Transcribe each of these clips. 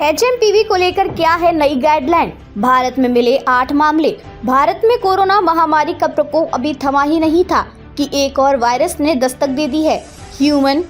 HMPV को लेकर क्या है नई गाइडलाइन। भारत में मिले 8 मामले। भारत में कोरोना महामारी का प्रकोप अभी थमा ही नहीं था कि एक और वायरस ने दस्तक दे दी है। ह्यूमन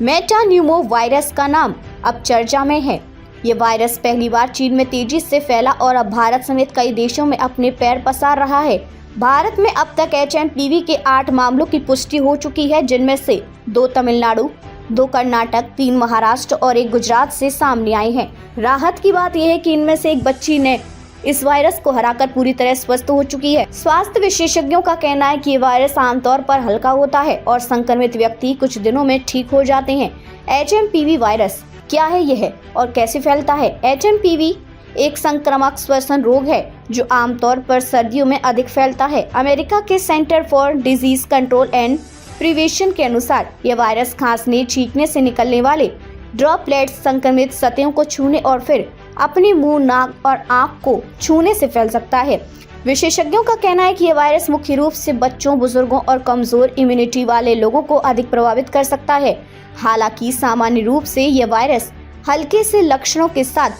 मेटान्यूमो वायरस का नाम अब चर्चा में है। ये वायरस पहली बार चीन में तेजी से फैला और अब भारत समेत कई देशों में अपने पैर पसार रहा है। भारत में अब तक एचएमपीवी के 8 मामलों की पुष्टि हो चुकी है, जिनमें से 2 तमिलनाडु, 2 कर्नाटक, 3 महाराष्ट्र और 1 गुजरात से सामने आए हैं। राहत की बात यह है कि इनमें से एक बच्ची ने इस वायरस को हराकर पूरी तरह स्वस्थ हो चुकी है। स्वास्थ्य विशेषज्ञों का कहना है कि ये वायरस आमतौर पर हल्का होता है और संक्रमित व्यक्ति कुछ दिनों में ठीक हो जाते हैं। एचएमपीवी वायरस क्या है यह और कैसे फैलता है? एचएमपीवी एक संक्रामक श्वसन रोग है जो आमतौर पर सर्दियों में अधिक फैलता है। अमेरिका के centre for disease control and prevention के अनुसार यह वायरस खांसने, छींकने से निकलने वाले ड्रॉपलेट्स संक्रमित सतहों को छूने और फिर अपने मुंह, नाक और आंख को छूने से फैल सकता है। विशेषज्ञों का कहना है कि यह वायरस मुख्य रूप से बच्चों, बुजुर्गों और कमजोर इम्यूनिटी वाले लोगों को अधिक प्रभावित कर सकता है। हालांकि सामान्य रूप से यह वायरस हल्के से लक्षणों के साथ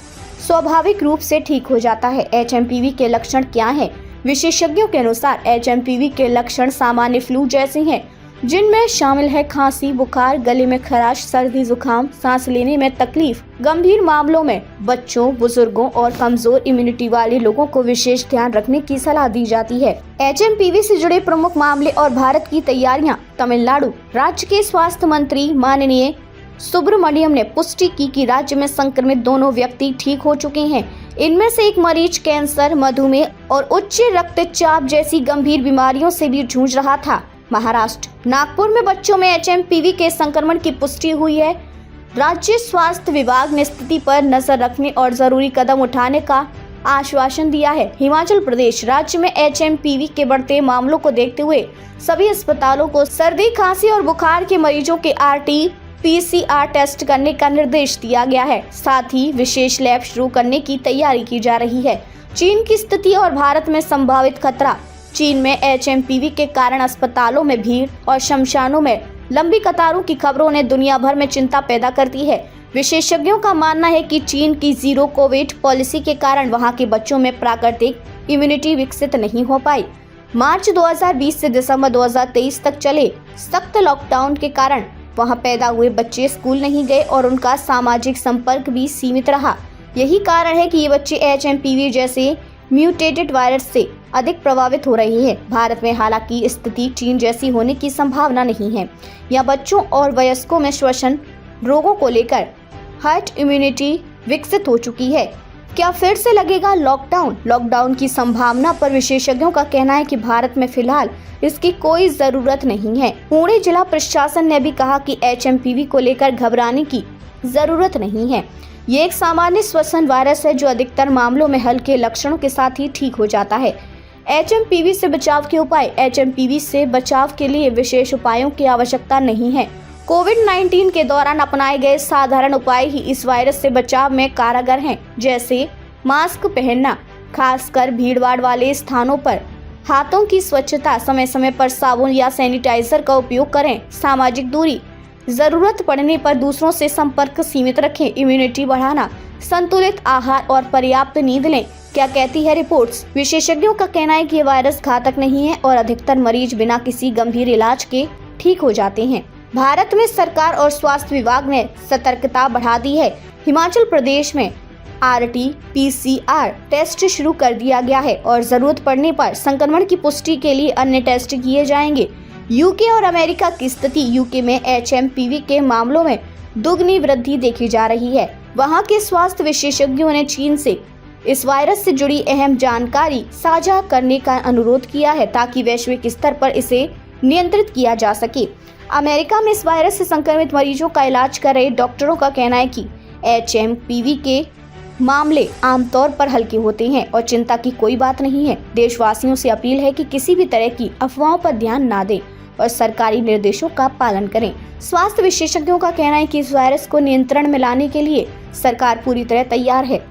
स्वाभाविक रूप से ठीक हो जाता है। एचएमपीवी के लक्षण क्या हैं? विशेषज्ञों के अनुसार एचएमपीवी के लक्षण सामान्य फ्लू जैसे हैं, जिनमें शामिल है खांसी, बुखार, गले में खराश, सर्दी, जुकाम, सांस लेने में तकलीफ। गंभीर मामलों में बच्चों, बुजुर्गों और कमजोर इम्यूनिटी वाले लोगों को विशेष ध्यान रखने की सलाह दी जाती है। एचएमपीवी से जुड़े प्रमुख मामले और भारत की तैयारियां। तमिलनाडु राज्य के स्वास्थ्य मंत्री माननीय सुब्रमण्यम ने पुष्टि की कि राज्य में संक्रमित दोनों व्यक्ति ठीक हो चुके हैं। इनमें से एक मरीज कैंसर, मधुमेह और उच्च रक्तचाप जैसी गंभीर बीमारियों से भी जूझ रहा था। महाराष्ट्र नागपुर में बच्चों में एचएमपीवी के संक्रमण की पुष्टि हुई है। राज्य स्वास्थ्य विभाग ने स्थिति पर नजर रखने और जरूरी कदम उठाने का आश्वासन दिया है। हिमाचल प्रदेश राज्य में एचएमपीवी के बढ़ते मामलों को देखते हुए सभी अस्पतालों को सर्दी, खांसी और बुखार के मरीजों के RT-PCR टेस्ट करने का निर्देश दिया गया है। साथ ही विशेष लैब शुरू करने की तैयारी की जा रही है। चीन की स्थिति और भारत में संभावित खतरा। चीन में एचएमपीवी के कारण अस्पतालों में भीड़ और शमशानों में लंबी कतारों की खबरों ने दुनिया भर में चिंता पैदा कर दी है। विशेषज्ञों का मानना है कि चीन की जीरो कोविड पॉलिसी के कारण वहां के बच्चों में प्राकृतिक इम्यूनिटी विकसित नहीं हो पाई। मार्च 2020 से दिसंबर 2023 तक चले सख्त लॉकडाउन के कारण वहां पैदा हुए बच्चे स्कूल नहीं गए और उनका सामाजिक संपर्क भी सीमित रहा। यही कारण है कि ये बच्चे एचएमपीवी जैसे म्यूटेटेड वायरस से अधिक प्रभावित हो रही है। भारत में हालांकि स्थिति चीन जैसी होने की संभावना नहीं है। यहाँ बच्चों और वयस्कों में श्वसन रोगों को लेकर हर्ड इम्यूनिटी विकसित हो चुकी है। क्या फिर से लगेगा लॉकडाउन की संभावना पर विशेषज्ञों का कहना है कि भारत में फिलहाल इसकी कोई जरूरत नहीं है। पुणे जिला प्रशासन ने भी कहा कि एचएमपीवी को लेकर घबराने की जरूरत नहीं है। ये एक सामान्य श्वसन वायरस है जो अधिकतर मामलों में हल्के लक्षणों के साथ ही ठीक हो जाता है। एचएमपीवी से बचाव के उपाय। एचएमपीवी से बचाव के लिए विशेष उपायों की आवश्यकता नहीं है। कोविड-19 के दौरान अपनाए गए साधारण उपाय ही इस वायरस से बचाव में कारगर हैं, जैसे मास्क पहनना, खासकर भीड़भाड़ वाले स्थानों पर, हाथों की स्वच्छता, समय समय पर साबुन या सैनिटाइजर का उपयोग करें, सामाजिक दूरी, जरूरत पड़ने पर दूसरों से संपर्क सीमित रखें, इम्यूनिटी बढ़ाना, संतुलित आहार और पर्याप्त नींद लें। क्या कहती है रिपोर्ट्स? विशेषज्ञों का कहना है कि ये वायरस घातक नहीं है और अधिकतर मरीज बिना किसी गंभीर इलाज के ठीक हो जाते हैं। भारत में सरकार और स्वास्थ्य विभाग ने सतर्कता बढ़ा दी है। हिमाचल प्रदेश में RT-PCR टेस्ट शुरू कर दिया गया है और जरूरत पड़ने पर संक्रमण की पुष्टि के लिए अन्य टेस्ट किए जाएंगे। यूके और अमेरिका की स्थिति। यूके में एचएमपीवी के मामलों में दुगनी वृद्धि देखी जा रही है। वहां के स्वास्थ्य विशेषज्ञों ने चीन से इस वायरस से जुड़ी अहम जानकारी साझा करने का अनुरोध किया है ताकि वैश्विक स्तर पर इसे नियंत्रित किया जा सके। अमेरिका में इस वायरस से संक्रमित मरीजों का इलाज कर रहे डॉक्टरों का कहना है कि एचएमपीवी के मामले आमतौर पर हल्के होते हैं और चिंता की कोई बात नहीं है। देशवासियों से अपील है कि किसी भी तरह की अफवाहों पर ध्यान न दें और सरकारी निर्देशों का पालन करें। स्वास्थ्य विशेषज्ञों का कहना है कि इस वायरस को नियंत्रण में लाने के लिए सरकार पूरी तरह तैयार है।